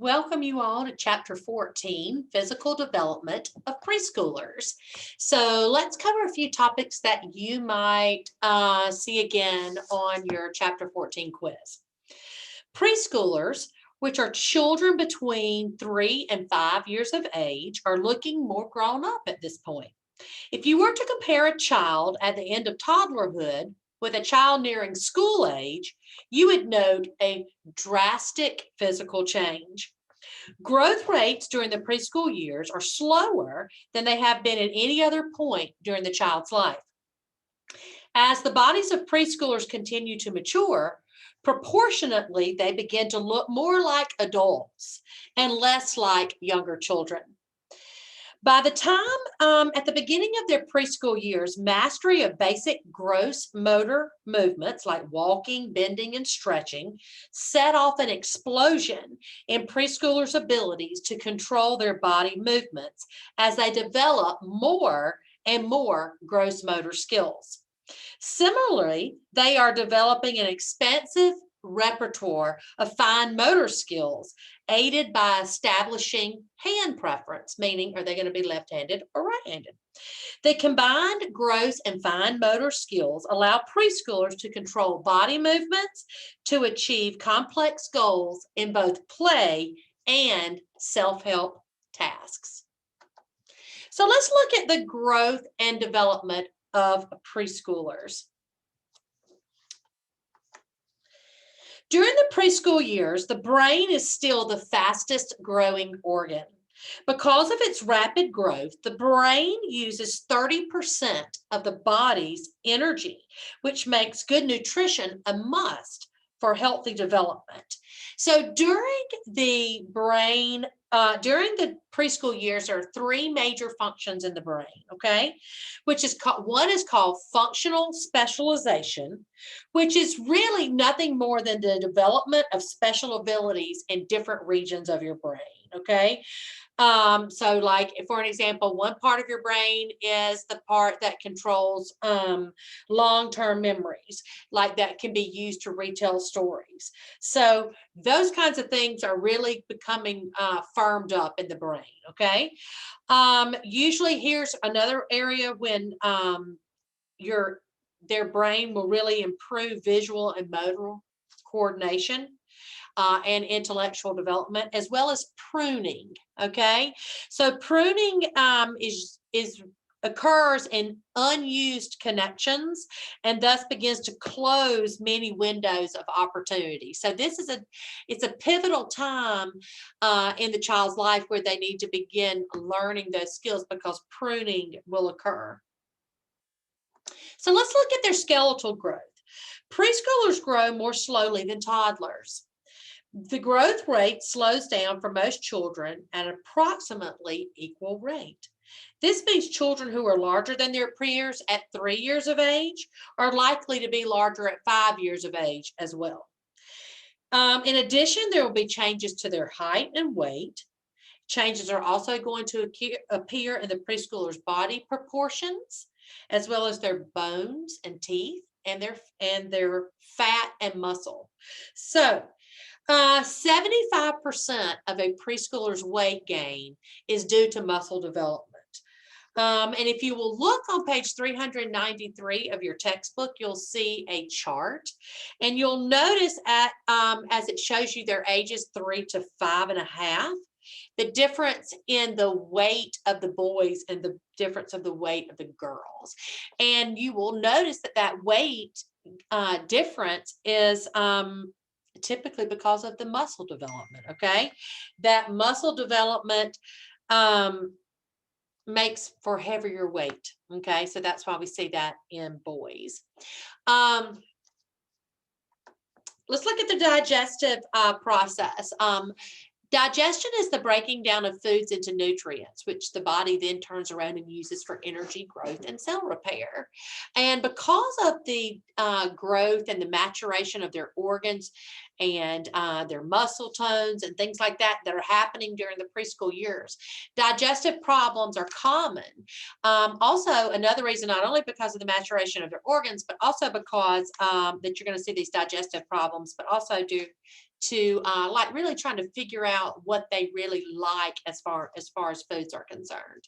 Welcome you all to Chapter 14, Physical Development of Preschoolers. So let's cover a few topics that you might see again on your Chapter 14 quiz. Preschoolers, which are children between 3 and 5 years of age, are looking more grown up at this point. If you were to compare a child at the end of toddlerhood with a child nearing school age, you would note a drastic physical change. Growth rates during the preschool years are slower than they have been at any other point during the child's life. As the bodies of preschoolers continue to mature, proportionately, they begin to look more like adults and less like younger children. By the time at the beginning of their preschool years, mastery of basic gross motor movements like walking, bending, and stretching set off an explosion in preschoolers' abilities to control their body movements as they develop more and more gross motor skills. Similarly, they are developing an expansive repertoire of fine motor skills aided by establishing hand preference, meaning are they going to be left-handed or right-handed? The combined gross and fine motor skills allow preschoolers to control body movements to achieve complex goals in both play and self-help tasks. So let's look at the growth and development of preschoolers. During the preschool years, the brain is still the fastest growing organ. Because of its rapid growth, the brain uses 30% of the body's energy, which makes good nutrition a must for healthy development. So during the preschool years, there are three major functions in the brain, okay? One is called functional specialization, which is really nothing more than the development of special abilities in different regions of your brain, okay? So like for an example, one part of your brain is the part that controls long-term memories, like that can be used to retell stories. So those kinds of things are really becoming firmed up in the brain, okay? Usually here's another area when their brain will really improve visual and motor coordination. And intellectual development, as well as pruning. Okay, so pruning occurs in unused connections and thus begins to close many windows of opportunity. So it's a pivotal time in the child's life where they need to begin learning those skills because pruning will occur. So let's look at their skeletal growth. Preschoolers grow more slowly than toddlers. The growth rate slows down for most children at approximately equal rate. This means children who are larger than their peers at 3 years of age are likely to be larger at 5 years of age as well. In addition, there will be changes to their height and weight. Changes are also going to appear in the preschooler's body proportions, as well as their bones and teeth and their fat and muscle. So 75% of a preschooler's weight gain is due to muscle development. And if you will look on page 393 of your textbook, you'll see a chart. And you'll notice as it shows you their ages 3 to 5.5, the difference in the weight of the boys and the difference of the weight of the girls. And you will notice that weight difference is typically because of the muscle development, okay? That muscle development makes for heavier weight, okay? So that's why we see that in boys. Let's look at the digestive process. Digestion is the breaking down of foods into nutrients, which the body then turns around and uses for energy, growth, and cell repair. And because of the growth and the maturation of their organs and their muscle tones and things like that that are happening during the preschool years, digestive problems are common. Also, another reason, not only because of the maturation of their organs, but also because that you're going to see these digestive problems, but also due to like really trying to figure out what they really like as far as foods are concerned.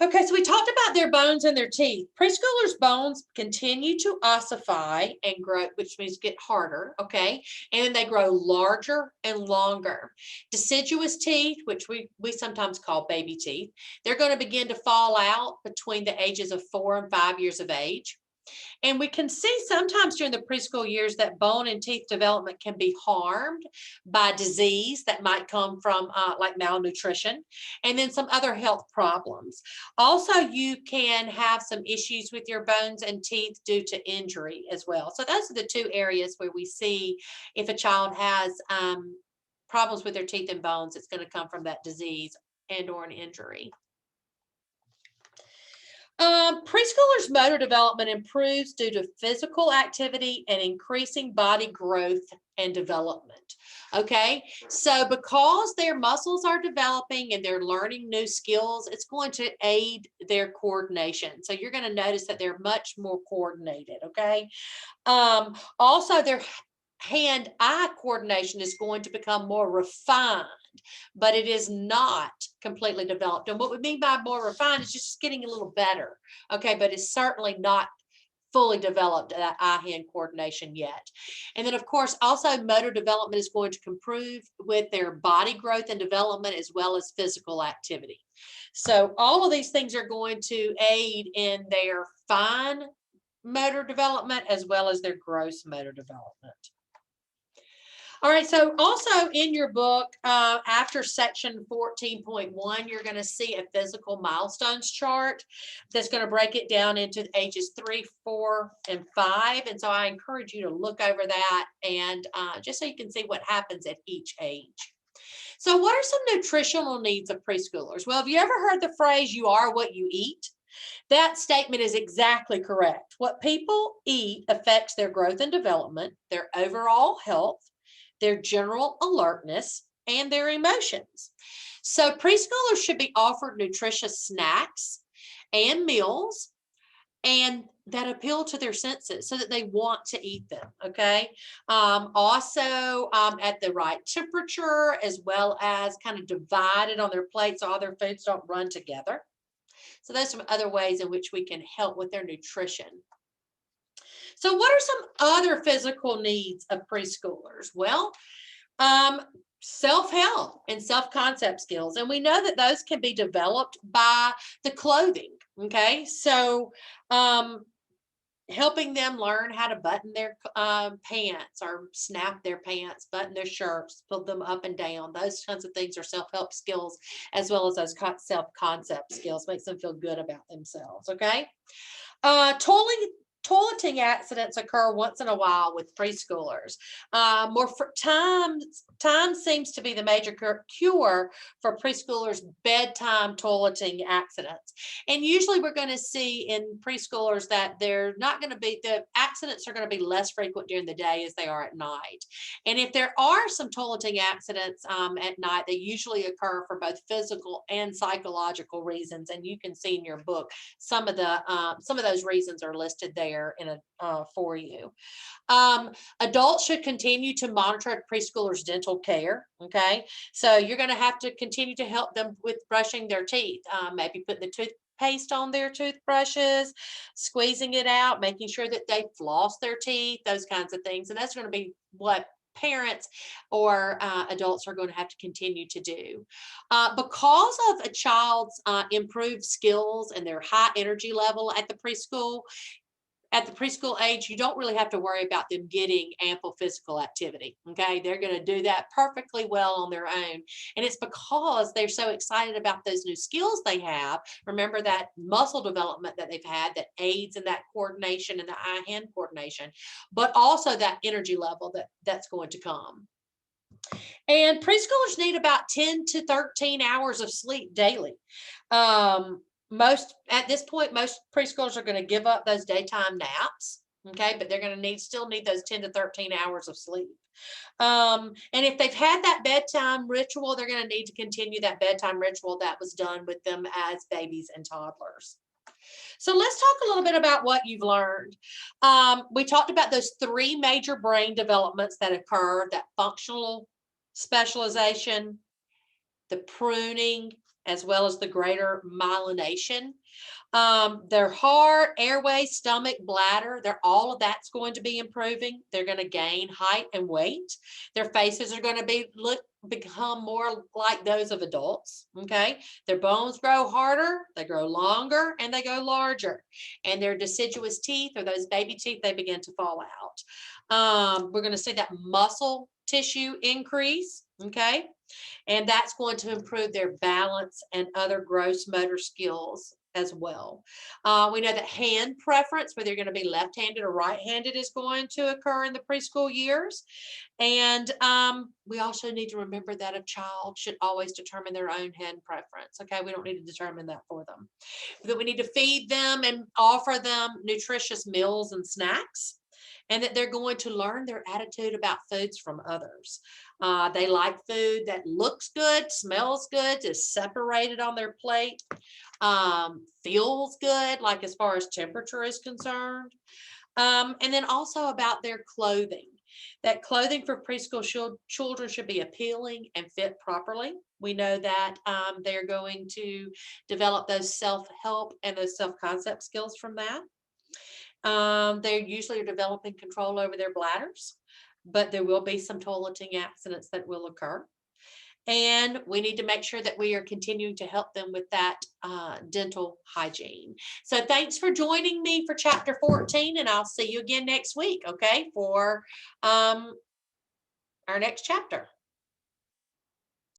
Okay, so we talked about their bones and their teeth. Preschoolers' bones continue to ossify and grow, which means get harder, okay? And then they grow larger and longer. Deciduous teeth, which we sometimes call baby teeth, they're going to begin to fall out between the ages of 4 and 5 years of age. And we can see sometimes during the preschool years that bone and teeth development can be harmed by disease that might come from like malnutrition, and then some other health problems. Also, you can have some issues with your bones and teeth due to injury as well. So those are the two areas where we see if a child has problems with their teeth and bones, it's going to come from that disease and or an injury. Preschoolers' motor development improves due to physical activity and increasing body growth and development. Okay, so because their muscles are developing and they're learning new skills, it's going to aid their coordination. So you're going to notice that they're much more coordinated. Okay, also their hand-eye coordination is going to become more refined, but it is not completely developed. And what we mean by more refined is just getting a little better, okay? But it's certainly not fully developed that eye-hand coordination yet. And then, of course, also motor development is going to improve with their body growth and development as well as physical activity. So all of these things are going to aid in their fine motor development as well as their gross motor development. All right, so also in your book, after section 14.1, you're going to see a physical milestones chart that's going to break it down into ages 3, 4, and 5. And so I encourage you to look over that and just so you can see what happens at each age. So what are some nutritional needs of preschoolers? Well, have you ever heard the phrase, you are what you eat? That statement is exactly correct. What people eat affects their growth and development, their overall health, their general alertness, and their emotions. So preschoolers should be offered nutritious snacks and meals and that appeal to their senses so that they want to eat them, okay? Also at the right temperature as well as kind of divided on their plates so all their foods don't run together. So there's some other ways in which we can help with their nutrition. So what are some other physical needs of preschoolers? Well, self-help and self-concept skills. And we know that those can be developed by the clothing, okay? So helping them learn how to button their pants or snap their pants, button their shirts, pull them up and down. Those kinds of things are self-help skills as well as those self-concept skills. Makes them feel good about themselves, okay? Toileting accidents occur once in a while with preschoolers. Time seems to be the major cure for preschoolers' bedtime toileting accidents. And usually we're going to see in preschoolers that they're not going to be, the accidents are going to be less frequent during the day as they are at night. And if there are some toileting accidents at night, they usually occur for both physical and psychological reasons. And you can see in your book some of those reasons are listed there for you. Adults should continue to monitor preschoolers' dental care. Okay, so you're going to have to continue to help them with brushing their teeth, maybe putting the toothpaste on their toothbrushes, squeezing it out, making sure that they floss their teeth, those kinds of things. And that's going to be what parents or adults are going to have to continue to do. Because of a child's improved skills and their high energy level at the preschool age, you don't really have to worry about them getting ample physical activity. Okay, they're going to do that perfectly well on their own. And it's because they're so excited about those new skills they have. Remember that muscle development that they've had that aids in that coordination and the eye-hand coordination, but also that energy level that's going to come. And preschoolers need about 10 to 13 hours of sleep daily. At this point, most preschoolers are going to give up those daytime naps, okay, but they're going to still need those 10 to 13 hours of sleep. And if they've had that bedtime ritual, they're going to need to continue that bedtime ritual that was done with them as babies and toddlers. So let's talk a little bit about what you've learned. We talked about those three major brain developments that occur, that functional specialization, the pruning, as well as the greater myelination. Their heart, airway, stomach, bladder, all of that's going to be improving. They're going to gain height and weight. Their faces are going to become more like those of adults. Okay. Their bones grow harder, they grow longer, and they go larger. And their deciduous teeth, or those baby teeth, they begin to fall out. We're going to see that muscle tissue increase. Okay. And that's going to improve their balance and other gross motor skills as well. We know that hand preference, whether you're going to be left-handed or right-handed, is going to occur in the preschool years. And we also need to remember that a child should always determine their own hand preference. Okay, we don't need to determine that for them. That we need to feed them and offer them nutritious meals and snacks, and that they're going to learn their attitude about foods from others. They like food that looks good, smells good, is separated on their plate, feels good, like as far as temperature is concerned. And then also about their clothing. That clothing for preschool children should be appealing and fit properly. We know that they're going to develop those self-help and those self-concept skills from that. They usually are developing control over their bladders, but there will be some toileting accidents that will occur. And we need to make sure that we are continuing to help them with that dental hygiene. So thanks for joining me for chapter 14, and I'll see you again next week, okay, for our next chapter.